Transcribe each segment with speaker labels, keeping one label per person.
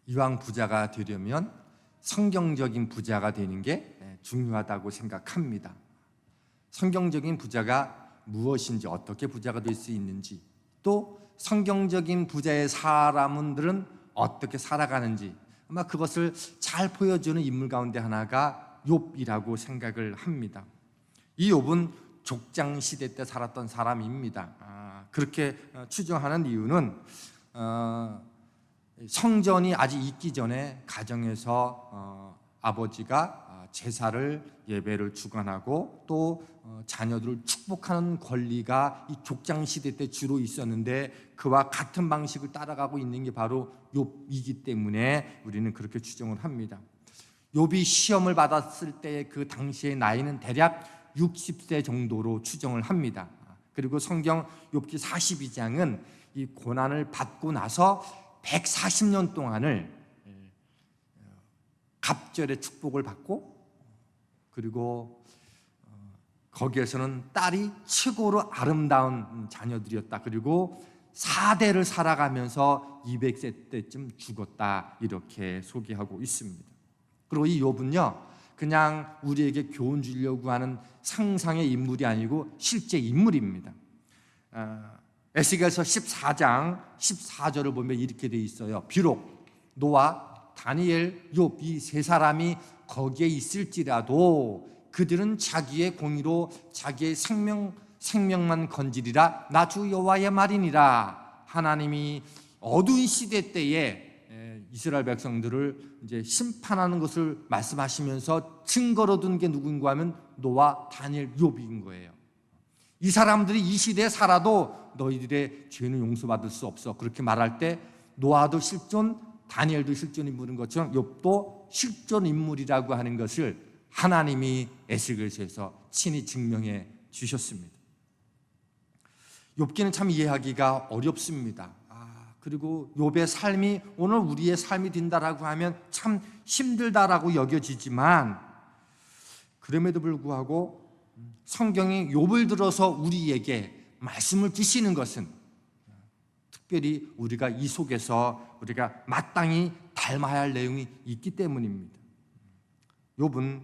Speaker 1: 이왕 부자가 되려면 성경적인 부자가 되는 게 중요하다고 생각합니다. 성경적인 부자가 무엇인지, 어떻게 부자가 될 수 있는지, 또 성경적인 부자의 사람들은 어떻게 살아가는지, 아마 그것을 잘 보여주는 인물 가운데 하나가 욥이라고 생각을 합니다. 이 욥은 족장 시대 때 살았던 사람입니다. 그렇게 추정하는 이유는 성전이 아직 있기 전에 가정에서 아버지가 제사를, 예배를 주관하고 또 자녀들을 축복하는 권리가 이 족장 시대 때 주로 있었는데, 그와 같은 방식을 따라가고 있는 게 바로 욥이기 때문에 우리는 그렇게 추정을 합니다. 욥이 시험을 받았을 때 그 당시의 나이는 대략 60세 정도로 추정을 합니다. 그리고 성경 욥기 42장은 이 고난을 받고 나서 140년 동안을 갑절의 축복을 받고, 그리고 거기에서는 딸이 최고로 아름다운 자녀들이었다. 그리고 4대를 살아가면서 200세 때쯤 죽었다. 이렇게 소개하고 있습니다. 그리고 이 욥은요, 그냥 우리에게 교훈 주려고 하는 상상의 인물이 아니고 실제 인물입니다. 에스겔서 14장 14절을 보면 이렇게 돼 있어요. 비록 노아, 다니엘, 욥 이 세 사람이 거기에 있을지라도 그들은 자기의 공의로 자기의 생명만 건지리라. 나 주 여호와의 말이니라. 하나님이 어두운 시대 때에 이스라엘 백성들을 이제 심판하는 것을 말씀하시면서 증거로 둔 게 누군가 하면 노아, 다니엘, 욥인 거예요. 이 사람들이 이 시대에 살아도 너희들의 죄는 용서받을 수 없어. 그렇게 말할 때 노아도 실존, 다니엘도 실존 인물인 것처럼 욥도 실존 인물이라고 하는 것을 하나님이 에스겔서에서 친히 증명해 주셨습니다. 욥기는 참 이해하기가 어렵습니다. 그리고 욥의 삶이 오늘 우리의 삶이 된다라고 하면 참 힘들다라고 여겨지지만, 그럼에도 불구하고 성경이 욥을 들어서 우리에게 말씀을 주시는 것은 특별히 우리가 이 속에서 우리가 마땅히 닮아야 할 내용이 있기 때문입니다. 욥은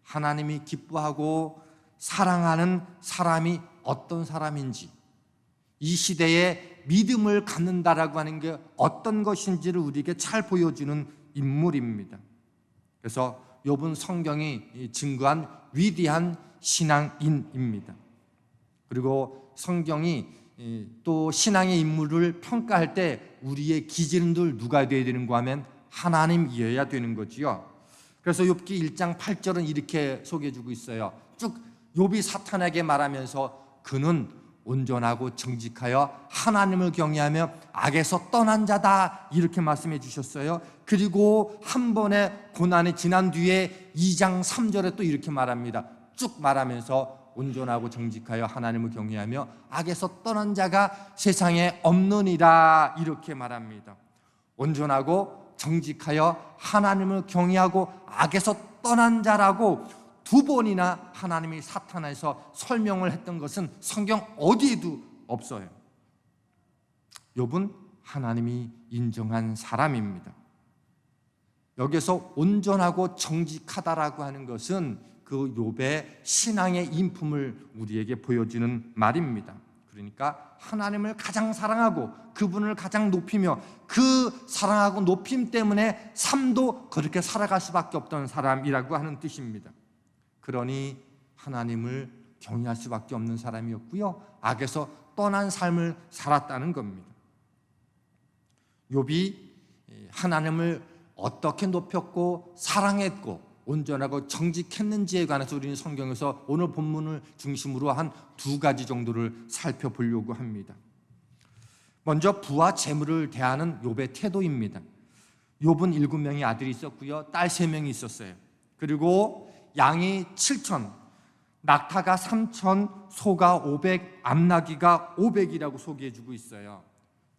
Speaker 1: 하나님이 기뻐하고 사랑하는 사람이 어떤 사람인지, 이 시대에 믿음을 갖는다라고 하는 게 어떤 것인지를 우리에게 잘 보여주는 인물입니다. 그래서 욥은 성경이 증거한 위대한 신앙인입니다. 그리고 성경이 또 신앙의 인물을 평가할 때 우리의 기준들 누가 되어야 되는가 하면 하나님이어야 되는 거지요. 그래서 욥기 1장 8절은 이렇게 소개해주고 있어요. 쭉 욥이 사탄에게 말하면서 그는 온전하고 정직하여 하나님을 경외하며 악에서 떠난 자다, 이렇게 말씀해 주셨어요. 그리고 한 번의 고난이 지난 뒤에 2장 3절에 또 이렇게 말합니다. 쭉 말하면서 온전하고 정직하여 하나님을 경외하며 악에서 떠난 자가 세상에 없느니라, 이렇게 말합니다. 온전하고 정직하여 하나님을 경외하고 악에서 떠난 자라고 두 번이나 하나님이 사탄에서 설명을 했던 것은 성경 어디에도 없어요. 욥은 하나님이 인정한 사람입니다. 여기서 온전하고 정직하다라고 하는 것은 그 욥의 신앙의 인품을 우리에게 보여주는 말입니다. 그러니까 하나님을 가장 사랑하고 그분을 가장 높이며 그 사랑하고 높임 때문에 삶도 그렇게 살아갈 수밖에 없던 사람이라고 하는 뜻입니다. 그러니 하나님을 경외할 수밖에 없는 사람이었고요, 악에서 떠난 삶을 살았다는 겁니다. 욥이 하나님을 어떻게 높였고 사랑했고 온전하고 정직했는지에 관해서 우리는 성경에서 오늘 본문을 중심으로 한 두 가지 정도를 살펴보려고 합니다. 먼저 부와 재물을 대하는 욥의 태도입니다. 욥은 7명의 아들이 있었고요, 딸 3명이 있었어요. 그리고 양이 7천, 낙타가 3천, 소가 500, 암나귀가 500이라고 소개해주고 있어요.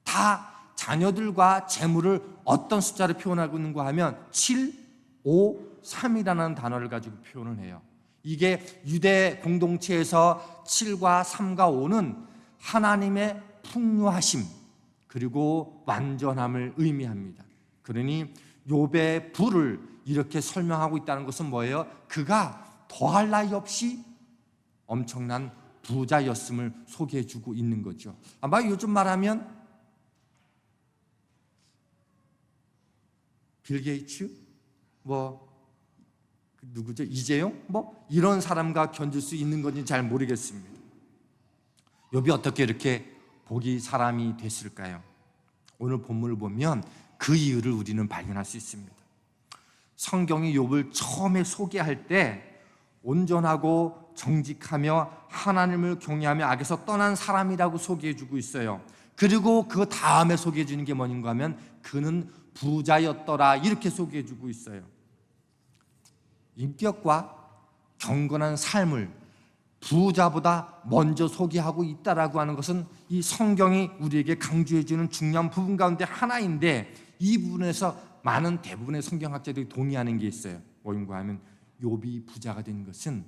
Speaker 1: 다 자녀들과 재물을 어떤 숫자로 표현하고 있는가 하면 7, 5, 3이라는 단어를 가지고 표현을 해요. 이게 유대 공동체에서 7과 3과 5는 하나님의 풍요하심 그리고 완전함을 의미합니다. 그러니 욥의 부를 이렇게 설명하고 있다는 것은 뭐예요? 그가 더할 나위 없이 엄청난 부자였음을 소개해주고 있는 거죠. 아마 요즘 말하면 빌 게이츠, 누구죠? 이재용? 이런 사람과 견줄 수 있는 건지 잘 모르겠습니다. 욥이 어떻게 이렇게 복이 사람이 됐을까요? 오늘 본문을 보면 그 이유를 우리는 발견할 수 있습니다. 성경이 욥을 처음에 소개할 때 온전하고 정직하며 하나님을 경외하며 악에서 떠난 사람이라고 소개해주고 있어요. 그리고 그 다음에 소개해주는 게 뭔가 하면 그는 부자였더라 이렇게 소개해주고 있어요. 인격과 경건한 삶을 부자보다 먼저 소개하고 있다라고 하는 것은 이 성경이 우리에게 강조해주는 중요한 부분 가운데 하나인데, 이 부분에서 많은 대부분의 성경학자들이 동의하는 게 있어요. 뭔가 하면 욥이 부자가 된 것은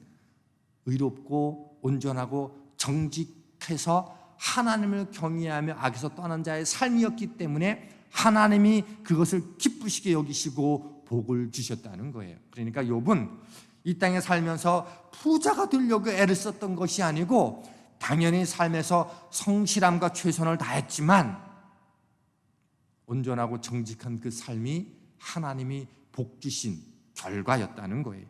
Speaker 1: 의롭고 온전하고 정직해서 하나님을 경외하며 악에서 떠난 자의 삶이었기 때문에 하나님이 그것을 기쁘시게 여기시고 복을 주셨다는 거예요. 그러니까 욥은 이 땅에 살면서 부자가 되려고 애를 썼던 것이 아니고 당연히 삶에서 성실함과 최선을 다했지만 온전하고 정직한 그 삶이 하나님이 복 주신 결과였다는 거예요.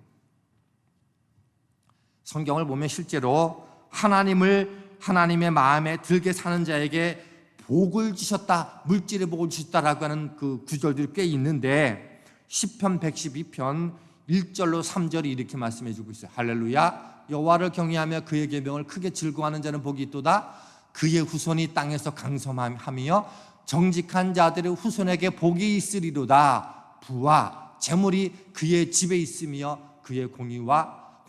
Speaker 1: 성경을 보면 실제로 하나님의 마음에 들게 사는 자에게 복을 주셨다, 물질의 복을 주셨다라고 하는 그 구절들이 꽤 있는데, 시편 112편 1절로 3절이 이렇게 말씀해 주고 있어요. 할렐루야, 여호와를 경외하며 그의 계명을 크게 즐거워하는 자는 복이 있도다. 그의 후손이 땅에서 강성하며 정직한 자들의 후손에게 복이 있으리로다. 부와 재물이 그의 집에 있으며 그의 공의가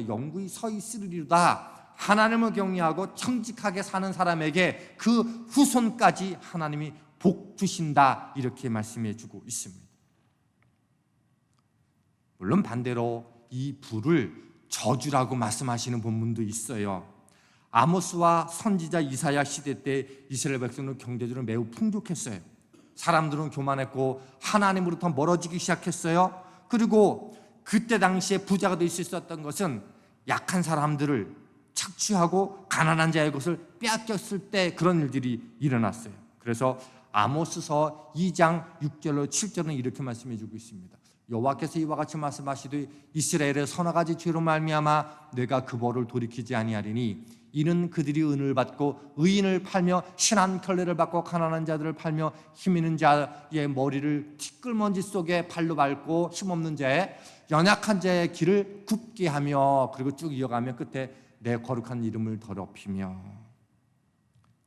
Speaker 1: 영구히 서 있으리로다. 하나님을 경외하고 정직하게 사는 사람에게 그 후손까지 하나님이 복 주신다, 이렇게 말씀해 주고 있습니다. 물론 반대로 이 부를 저주라고 말씀하시는 본문도 있어요. 아모스와 선지자 이사야 시대 때 이스라엘 백성은 경제적으로 매우 풍족했어요. 사람들은 교만했고 하나님으로부터 멀어지기 시작했어요. 그리고 그때 당시에 부자가 될 수 있었던 것은 약한 사람들을 착취하고 가난한 자의 것을 빼앗겼을 때 그런 일들이 일어났어요. 그래서 아모스서 2장 6절로 7절은 이렇게 말씀해 주고 있습니다. 여호와께서 이와 같이 말씀하시되 이스라엘의 서너 가지 죄로 말미암아 내가 그 벌을 돌이키지 아니하리니 이는 그들이 은을 받고 의인을 팔며 신한 결례를 받고 가난한 자들을 팔며 힘 있는 자의 머리를 티끌먼지 속에 발로 밟고 힘없는 자의 연약한 자의 길을 굽게 하며, 그리고 쭉 이어가면 끝에 내 거룩한 이름을 더럽히며,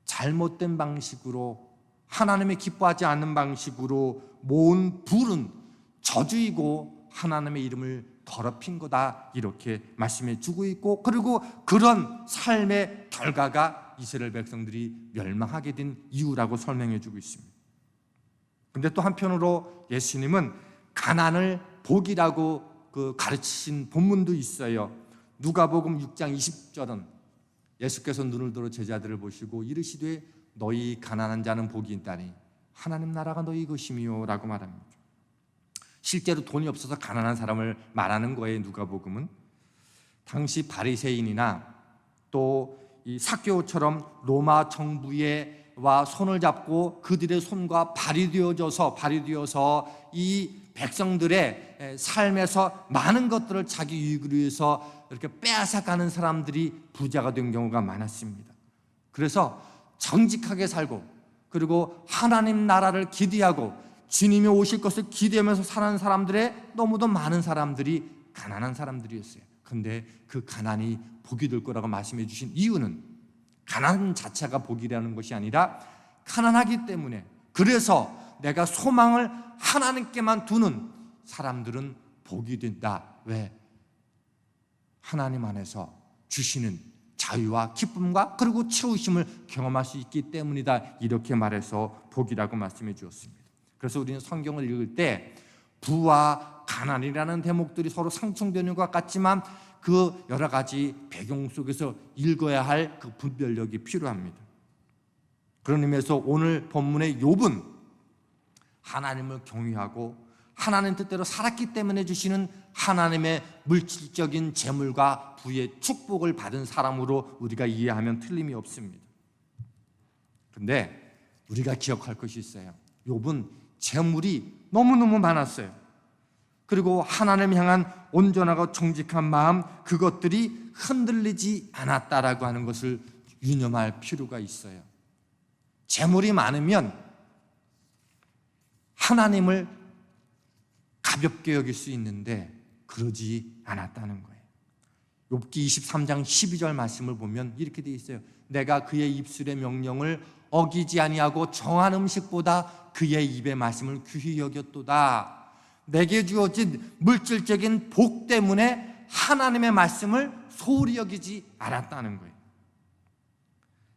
Speaker 1: 잘못된 방식으로 하나님이 기뻐하지 않는 방식으로 모은 불은 저주이고 하나님의 이름을 더럽힌 거다, 이렇게 말씀해 주고 있고, 그리고 그런 삶의 결과가 이스라엘 백성들이 멸망하게 된 이유라고 설명해 주고 있습니다. 그런데 또 한편으로 예수님은 가난을 복이라고 가르치신 본문도 있어요. 누가복음 6장 20절은 예수께서 눈을 들어 제자들을 보시고 이르시되 너희 가난한 자는 복이 있다니 하나님 나라가 너희 것이미요 라고 말합니다. 실제로 돈이 없어서 가난한 사람을 말하는 거예요. 누가복음은 당시 바리새인이나 또 이 삭개오처럼 로마 정부와 손을 잡고 그들의 손과 발이 되어서 이 백성들의 삶에서 많은 것들을 자기 유익을 위해서 이렇게 빼앗아가는 사람들이 부자가 된 경우가 많았습니다. 그래서 정직하게 살고 그리고 하나님 나라를 기대하고 주님이 오실 것을 기대하면서 사는 사람들의 너무도 많은 사람들이 가난한 사람들이었어요. 그런데 그 가난이 복이 될 거라고 말씀해 주신 이유는 가난 자체가 복이라는 것이 아니라 가난하기 때문에, 그래서 내가 소망을 하나님께만 두는 사람들은 복이 된다. 왜? 하나님 안에서 주시는 자유와 기쁨과 그리고 채우심을 경험할 수 있기 때문이다, 이렇게 말해서 복이라고 말씀해 주었습니다. 그래서 우리는 성경을 읽을 때 부와 가난이라는 대목들이 서로 상충되는 것 같지만 그 여러 가지 배경 속에서 읽어야 할 그 분별력이 필요합니다. 그런 의미에서 오늘 본문의 욥은 하나님을 경외하고 하나님 뜻대로 살았기 때문에 주시는 하나님의 물질적인 재물과 부의 축복을 받은 사람으로 우리가 이해하면 틀림이 없습니다. 그런데 우리가 기억할 것이 있어요. 욥은 재물이 너무너무 많았어요. 그리고 하나님 향한 온전하고 정직한 마음, 그것들이 흔들리지 않았다라고 하는 것을 유념할 필요가 있어요. 재물이 많으면 하나님을 가볍게 여길 수 있는데 그러지 않았다는 거예요. 욥기 23장 12절 말씀을 보면 이렇게 되어 있어요. 내가 그의 입술의 명령을 어기지 아니하고 정한 음식보다 그의 입의 말씀을 귀히 여겼도다. 내게 주어진 물질적인 복 때문에 하나님의 말씀을 소홀히 여기지 않았다는 거예요.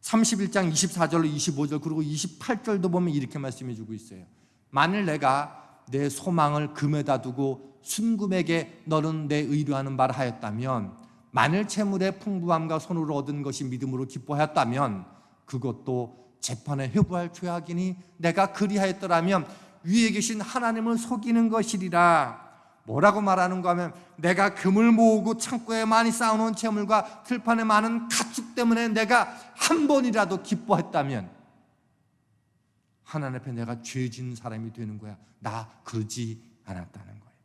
Speaker 1: 31장 24절로 25절 그리고 28절도 보면 이렇게 말씀해 주고 있어요. 만일 내가 내 소망을 금에다 두고 순금에게 너는 내 의뢰하는 바를 하였다면, 만일 재물의 풍부함과 손으로 얻은 것이 믿음으로 기뻐하였다면 그것도 재판에 회부할 죄악이니 내가 그리하였더라면 위에 계신 하나님을 속이는 것이리라. 뭐라고 말하는가 하면, 내가 금을 모으고 창고에 많이 쌓아놓은 재물과 들판에 많은 가축 때문에 내가 한 번이라도 기뻐했다면 하나님 앞에 내가 죄진 사람이 되는 거야. 나 그러지 않았다는 거예요.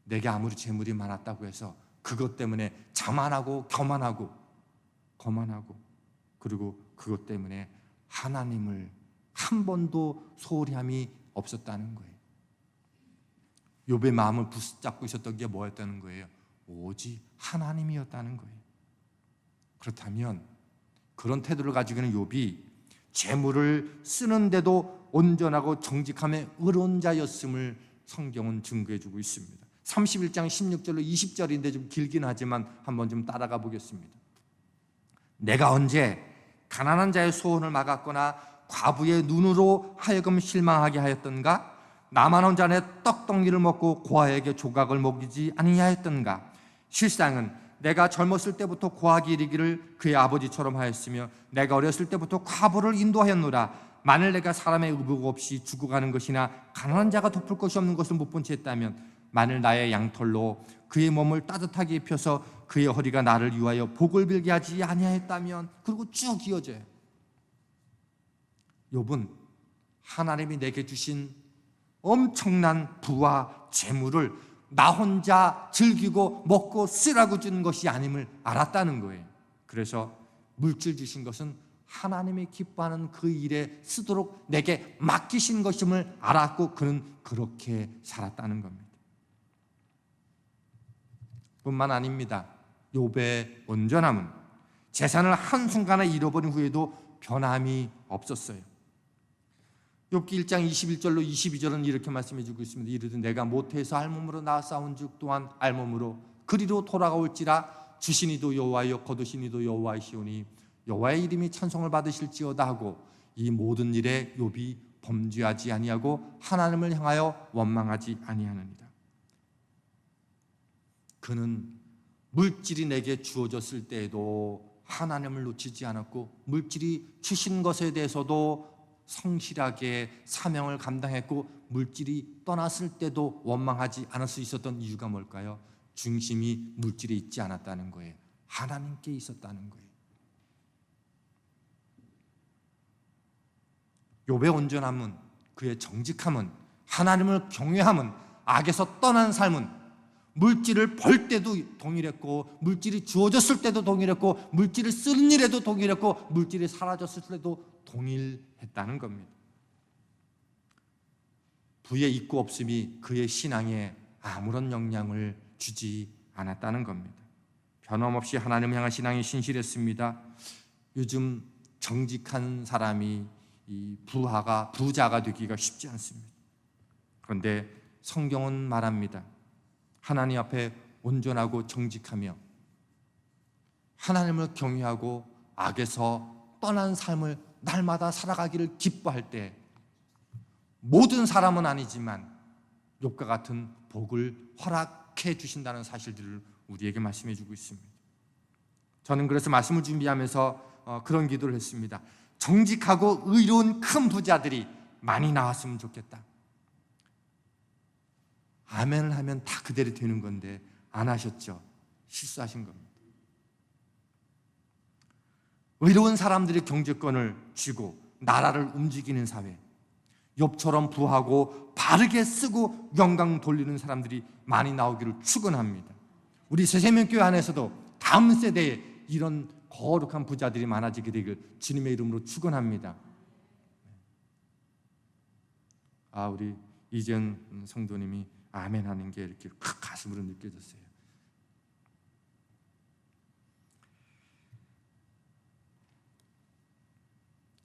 Speaker 1: 내게 아무리 재물이 많았다고 해서 그것 때문에 자만하고 교만하고 거만하고 그리고 그것 때문에 하나님을 한 번도 소홀히 함이 없었다는 거예요. 욥의 마음을 붙잡고 있었던 게 뭐였다는 거예요? 오직 하나님이었다는 거예요. 그렇다면 그런 태도를 가지고 있는 욥이 재물을 쓰는데도 온전하고 정직함의 의로운 자였음을 성경은 증거해 주고 있습니다. 31장 16절로 20절인데 좀 길긴 하지만 한번 좀 따라가 보겠습니다. 내가 언제 가난한 자의 소원을 막았거나 과부의 눈으로 하여금 실망하게 하였던가? 나만 혼자 내 떡덩이를 먹고 고아에게 조각을 먹이지 아니하였던가? 실상은 내가 젊었을 때부터 고아에게 이르기를 그의 아버지처럼 하였으며 내가 어렸을 때부터 과부를 인도하였노라. 만일 내가 사람의 의복 없이 죽어가는 것이나 가난한 자가 덮을 것이 없는 것을 못 본 채 했다면, 만일 나의 양털로 그의 몸을 따뜻하게 입혀서 그의 허리가 나를 위하여 복을 빌게 하지 아니하였다면, 그리고 쭉 이어져요. 욥은 하나님이 내게 주신 엄청난 부와 재물을 나 혼자 즐기고 먹고 쓰라고 준 것이 아님을 알았다는 거예요. 그래서 물질 주신 것은 하나님이 기뻐하는 그 일에 쓰도록 내게 맡기신 것임을 알았고 그는 그렇게 살았다는 겁니다. 뿐만 아닙니다. 욥의 온전함은 재산을 한순간에 잃어버린 후에도 변함이 없었어요. 욥기 1장 21절로 22절은 이렇게 말씀해 주고 있습니다. 이르되 내가 모태에서 알몸으로 낳아 싸운즉 또한 알몸으로 그리로 돌아올지라. 주시니도 여호와여 거두시니도 여호와이시오니 여호와의 이름이 찬송을 받으실지어다 하고, 이 모든 일에 욥이 범죄하지 아니하고 하나님을 향하여 원망하지 아니하느니라. 그는 물질이 내게 주어졌을 때에도 하나님을 놓치지 않았고, 물질이 주신 것에 대해서도 성실하게 사명을 감당했고, 물질이 떠났을 때도 원망하지 않을 수 있었던 이유가 뭘까요? 중심이 물질에 있지 않았다는 거예요. 하나님께 있었다는 거예요. 욥의 온전함은, 그의 정직함은, 하나님을 경외함은, 악에서 떠난 삶은 물질을 벌 때도 동일했고, 물질이 주어졌을 때도 동일했고, 물질을 쓰는 일에도 동일했고, 물질이 사라졌을 때도 동일했다는 겁니다. 부의 있고 없음이 그의 신앙에 아무런 영향을 주지 않았다는 겁니다. 변함없이 하나님 향한 신앙이 신실했습니다. 요즘 정직한 사람이 이 부자가 되기가 쉽지 않습니다. 그런데 성경은 말합니다. 하나님 앞에 온전하고 정직하며 하나님을 경외하고 악에서 떠난 삶을 날마다 살아가기를 기뻐할 때, 모든 사람은 아니지만 욥과 같은 복을 허락해 주신다는 사실들을 우리에게 말씀해 주고 있습니다. 저는 그래서 말씀을 준비하면서 그런 기도를 했습니다. 정직하고 의로운 큰 부자들이 많이 나왔으면 좋겠다. 아멘을 하면 다 그대로 되는 건데 안 하셨죠? 실수하신 겁니다. 의로운 사람들이 경제권을 쥐고 나라를 움직이는 사회, 욥처럼 부하고 바르게 쓰고 영광 돌리는 사람들이 많이 나오기를 축원합니다. 우리 새생명교회 안에서도 다음 세대에 이런 거룩한 부자들이 많아지게 되길 주님의 이름으로 축원합니다. 우리 이재현 성도님이 아멘 하는 게 이렇게 가슴으로 느껴졌어요.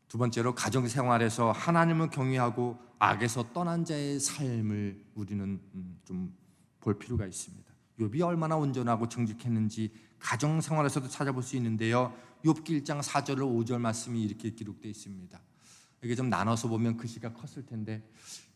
Speaker 1: 두 번째로 가정생활에서 하나님을 경외하고 악에서 떠난 자의 삶을 우리는 좀 볼 필요가 있습니다. 욥이 얼마나 온전하고 정직했는지 가정생활에서도 찾아볼 수 있는데요, 욥기 1장 4절 5절 말씀이 이렇게 기록되어 있습니다. 이게 좀 나눠서 보면 글씨가 컸을 텐데,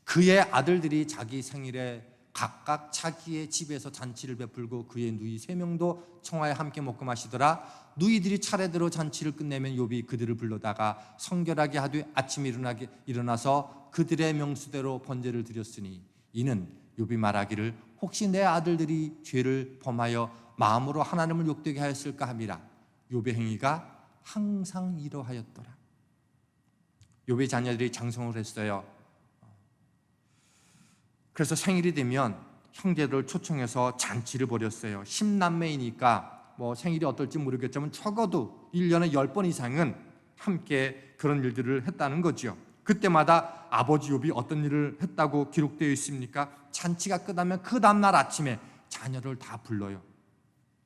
Speaker 1: 그의 아들들이 자기 생일에 각각 자기의 집에서 잔치를 베풀고 그의 누이 3명도 청하에 함께 먹고 마시더라. 누이들이 차례대로 잔치를 끝내면 욥이 그들을 불러다가 성결하게 하되 아침에 일어나서 그들의 명수대로 번제를 드렸으니, 이는 욥이 말하기를 혹시 내 아들들이 죄를 범하여 마음으로 하나님을 욕되게 하였을까 함이라. 욥의 행위가 항상 이러하였더라. 욥의 자녀들이 장성을 했어요. 그래서 생일이 되면 형제들을 초청해서 잔치를 벌였어요. 10남매이니까 생일이 어떨지 모르겠지만 적어도 1년에 10번 이상은 함께 그런 일들을 했다는 거죠. 그때마다 아버지 욥이 어떤 일을 했다고 기록되어 있습니까? 잔치가 끝나면 그 다음날 아침에 자녀를 다 불러요.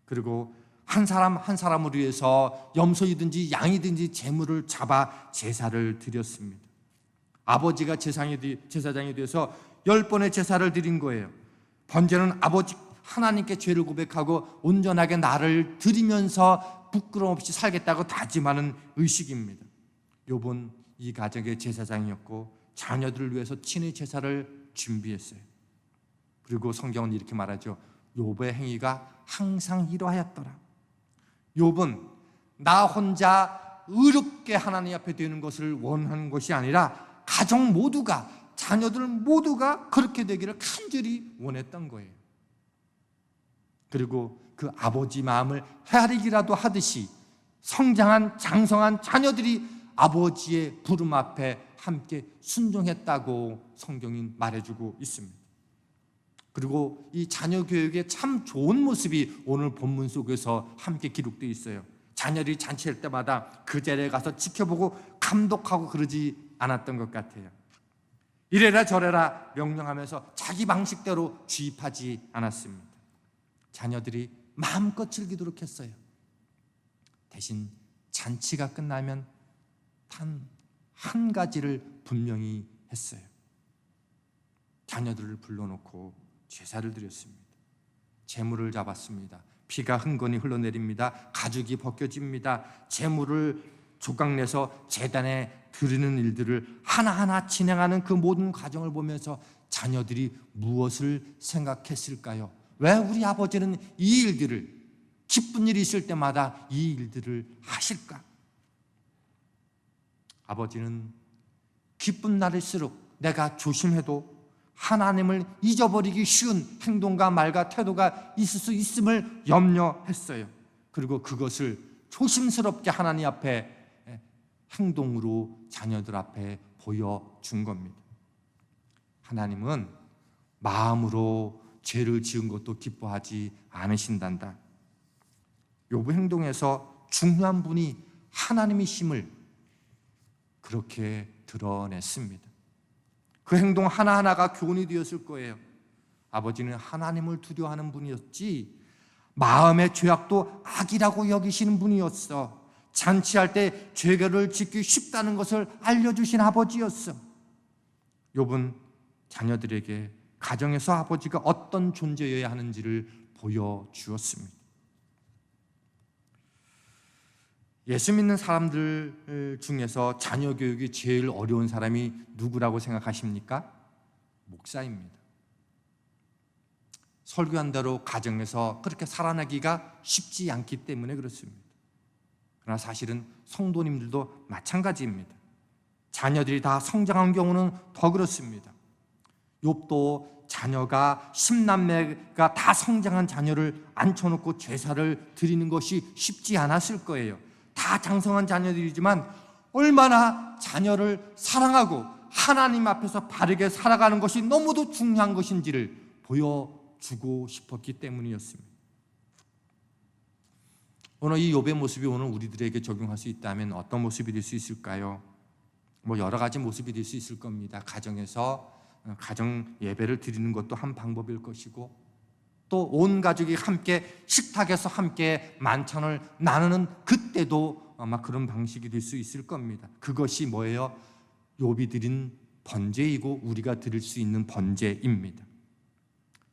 Speaker 1: 그리고 한 사람 한 사람을 위해서 염소이든지 양이든지 제물을 잡아 제사를 드렸습니다. 아버지가 제사장이 돼서 10번의 제사를 드린 거예요. 번제는 아버지 하나님께 죄를 고백하고 온전하게 나를 드리면서 부끄러움 없이 살겠다고 다짐하는 의식입니다. 욥은 이 가정의 제사장이었고 자녀들을 위해서 친히 제사를 준비했어요. 그리고 성경은 이렇게 말하죠. 욥의 행위가 항상 이러하였더라. 욥은 나 혼자 의롭게 하나님 앞에 되는 것을 원하는 것이 아니라 가정 모두가, 자녀들 모두가 그렇게 되기를 간절히 원했던 거예요. 그리고 그 아버지 마음을 헤아리기라도 하듯이 성장한 장성한 자녀들이 아버지의 부름 앞에 함께 순종했다고 성경이 말해주고 있습니다. 그리고 이 자녀 교육의 참 좋은 모습이 오늘 본문 속에서 함께 기록되어 있어요. 자녀들이 잔치할 때마다 그 자리에 가서 지켜보고 감독하고 그러지 않았던 것 같아요. 이래라 저래라 명령하면서 자기 방식대로 주입하지 않았습니다. 자녀들이 마음껏 즐기도록 했어요. 대신 잔치가 끝나면 단 한 가지를 분명히 했어요. 자녀들을 불러놓고 제사를 드렸습니다. 제물을 잡았습니다. 피가 흥건히 흘러내립니다. 가죽이 벗겨집니다. 제물을 조각내서 제단에 드리는 일들을 하나하나 진행하는 그 모든 과정을 보면서 자녀들이 무엇을 생각했을까요? 왜 우리 아버지는 이 일들을, 기쁜 일이 있을 때마다 이 일들을 하실까? 아버지는 기쁜 날일수록 내가 조심해도 하나님을 잊어버리기 쉬운 행동과 말과 태도가 있을 수 있음을 염려했어요. 그리고 그것을 조심스럽게 하나님 앞에 행동으로 자녀들 앞에 보여준 겁니다. 하나님은 마음으로 죄를 지은 것도 기뻐하지 않으신단다. 욥의 행동에서 중요한 분이 하나님이심을 그렇게 드러냈습니다. 그 행동 하나하나가 교훈이 되었을 거예요. 아버지는 하나님을 두려워하는 분이었지 마음의 죄악도 악이라고 여기시는 분이었어. 잔치할 때 죄를 짓기 쉽다는 것을 알려주신 아버지였어. 욥은 자녀들에게 가정에서 아버지가 어떤 존재여야 하는지를 보여주었습니다. 예수 믿는 사람들 중에서 자녀 교육이 제일 어려운 사람이 누구라고 생각하십니까? 목사입니다. 설교한 대로 가정에서 그렇게 살아나기가 쉽지 않기 때문에 그렇습니다. 그러나 사실은 성도님들도 마찬가지입니다. 자녀들이 다 성장한 경우는 더 그렇습니다. 욥도 자녀가 10남매가 다 성장한 자녀를 앉혀놓고 제사를 드리는 것이 쉽지 않았을 거예요. 다 장성한 자녀들이지만 얼마나 자녀를 사랑하고 하나님 앞에서 바르게 살아가는 것이 너무도 중요한 것인지를 보여주고 싶었기 때문이었습니다. 오늘 이 욥의 모습이 오늘 우리들에게 적용할 수 있다면 어떤 모습이 될 수 있을까요? 여러 가지 모습이 될 수 있을 겁니다. 가정에서 가정 예배를 드리는 것도 한 방법일 것이고, 또 온 가족이 함께 식탁에서 함께 만찬을 나누는 그때도 아마 그런 방식이 될 수 있을 겁니다. 그것이 뭐예요? 욥이 드린 번제이고 우리가 드릴 수 있는 번제입니다.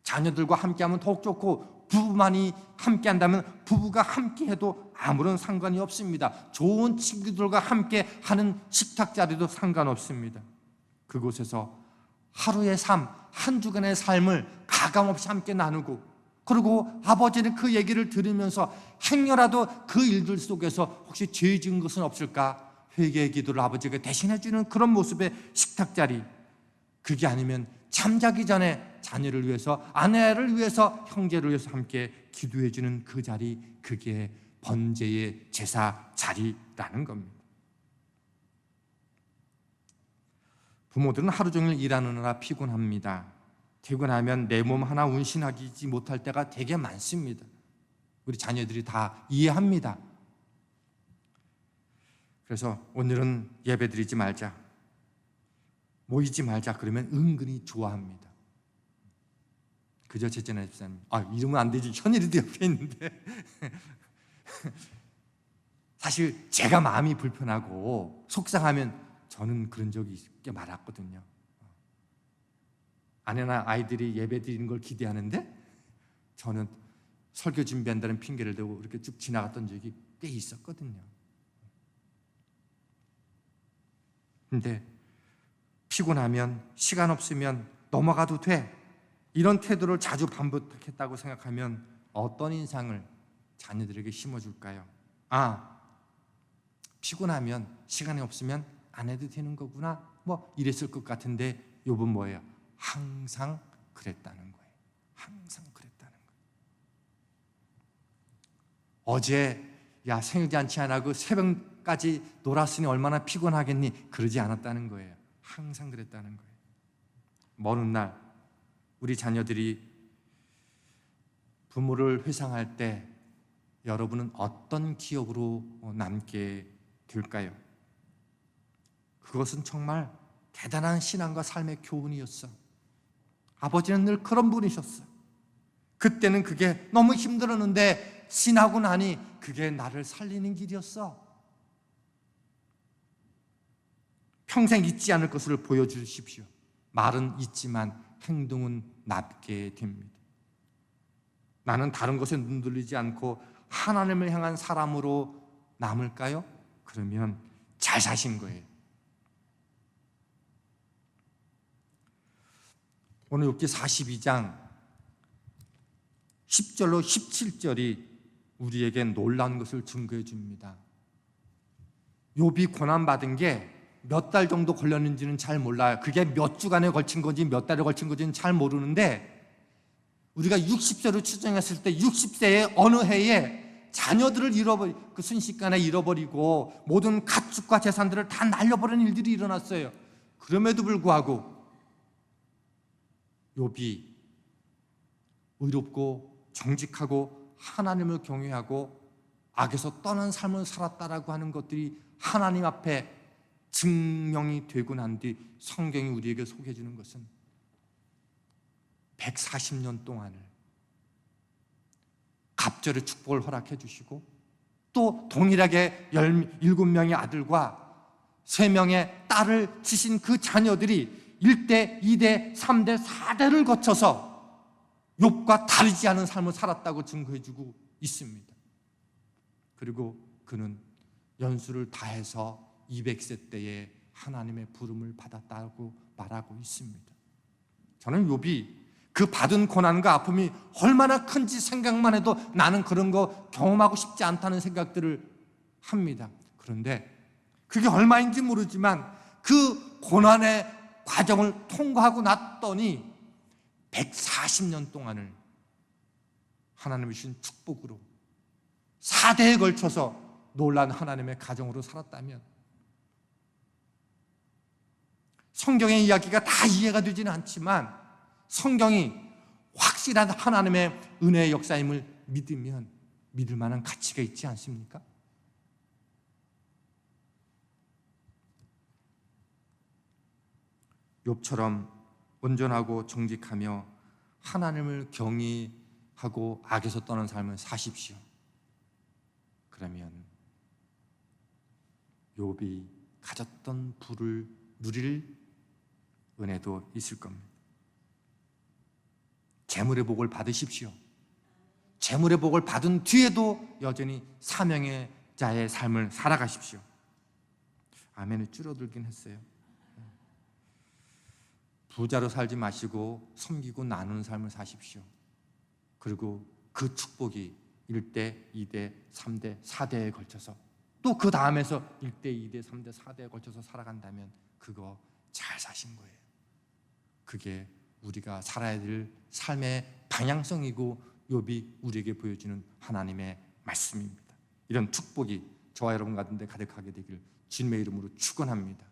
Speaker 1: 자녀들과 함께하면 더욱 좋고, 부부만이 함께한다면 부부가 함께해도 아무런 상관이 없습니다. 좋은 친구들과 함께하는 식탁 자리도 상관없습니다. 그곳에서 하루의 삶, 한 주간의 삶을 가감없이 함께 나누고, 그리고 아버지는 그 얘기를 들으면서 행여라도 그 일들 속에서 혹시 죄 지은 것은 없을까 회개의 기도를 아버지가 대신해 주는 그런 모습의 식탁 자리, 그게 아니면 잠자기 전에 자녀를 위해서, 아내를 위해서, 형제를 위해서 함께 기도해 주는 그 자리, 그게 번제의 제사 자리라는 겁니다. 부모들은 하루 종일 일하느라 피곤합니다. 퇴근하면 내 몸 하나 운신하지 못할 때가 되게 많습니다. 우리 자녀들이 다 이해합니다. 그래서 오늘은 예배드리지 말자, 모이지 말자 그러면 은근히 좋아합니다. 그저 제자나 집사님, 이러면 안 되지, 현일이도 옆에 있는데 사실 제가 마음이 불편하고 속상하면 저는 그런 적이 꽤 많았거든요. 아내나 아이들이 예배 드리는 걸 기대하는데 저는 설교 준비한다는 핑계를 대고 이렇게 쭉 지나갔던 적이 꽤 있었거든요. 근데 피곤하면, 시간 없으면 넘어가도 돼, 이런 태도를 자주 반복했다고 생각하면 어떤 인상을 자녀들에게 심어줄까요? 피곤하면, 시간이 없으면 안 해도 되는 거구나, 이랬을 것 같은데 욥은 뭐예요? 항상 그랬다는 거예요. 항상 그랬다는 거예요. 어제 생일잔치 안 하고 새벽까지 놀았으니 얼마나 피곤하겠니? 그러지 않았다는 거예요. 항상 그랬다는 거예요. 먼 훗날 우리 자녀들이 부모를 회상할 때 여러분은 어떤 기억으로 남게 될까요? 그것은 정말 대단한 신앙과 삶의 교훈이었어. 아버지는 늘 그런 분이셨어. 그때는 그게 너무 힘들었는데 지나고 나니 그게 나를 살리는 길이었어. 평생 잊지 않을 것을 보여주십시오. 말은 잊지만 행동은 남게 됩니다. 나는 다른 것에 눈 돌리지 않고 하나님을 향한 사람으로 남을까요? 그러면 잘 사신 거예요. 오늘 욥기 42장 10절로 17절이 우리에게 놀라운 것을 증거해 줍니다. 욥이 고난받은 게 몇 달 정도 걸렸는지는 잘 몰라요. 그게 몇 주간에 걸친 건지 몇 달에 걸친 건지는 잘 모르는데, 우리가 60세로 추정했을 때 60세의 어느 해에 자녀들을 그 순식간에 잃어버리고 모든 가축과 재산들을 다 날려버리는 일들이 일어났어요. 그럼에도 불구하고 욥이 의롭고 정직하고 하나님을 경외하고 악에서 떠난 삶을 살았다라고 하는 것들이 하나님 앞에 증명이 되고 난 뒤 성경이 우리에게 소개해 주는 것은 140년 동안을 갑절의 축복을 허락해 주시고, 또 동일하게 17명의 아들과 3명의 딸을 지신 그 자녀들이 1대, 2대, 3대, 4대를 거쳐서 욥과 다르지 않은 삶을 살았다고 증거해 주고 있습니다. 그리고 그는 연수를 다해서 200세 때에 하나님의 부름을 받았다고 말하고 있습니다. 저는 욥이 그 받은 고난과 아픔이 얼마나 큰지 생각만 해도 나는 그런 거 경험하고 싶지 않다는 생각들을 합니다. 그런데 그게 얼마인지 모르지만 그 고난의 과정을 통과하고 났더니 140년 동안을 하나님이 주신 축복으로 4대에 걸쳐서 놀란 하나님의 가정으로 살았다면, 성경의 이야기가 다 이해가 되지는 않지만 성경이 확실한 하나님의 은혜의 역사임을 믿으면 믿을 만한 가치가 있지 않습니까? 욥처럼 온전하고 정직하며 하나님을 경외하고 악에서 떠난 삶을 사십시오. 그러면 욥이 가졌던 부를 누릴 은혜도 있을 겁니다. 재물의 복을 받으십시오. 재물의 복을 받은 뒤에도 여전히 사명의 자의 삶을 살아가십시오. 아멘이 줄어들긴 했어요. 부자로 살지 마시고 섬기고 나누는 삶을 사십시오. 그리고 그 축복이 1대, 2대, 3대, 4대에 걸쳐서, 또 그 다음에서 1대, 2대, 3대, 4대에 걸쳐서 살아간다면 그거 잘 사신 거예요. 그게 우리가 살아야 될 삶의 방향성이고 욥이 우리에게 보여주는 하나님의 말씀입니다. 이런 축복이 저와 여러분 가운데 가득하게 되길 주님의 이름으로 축원합니다.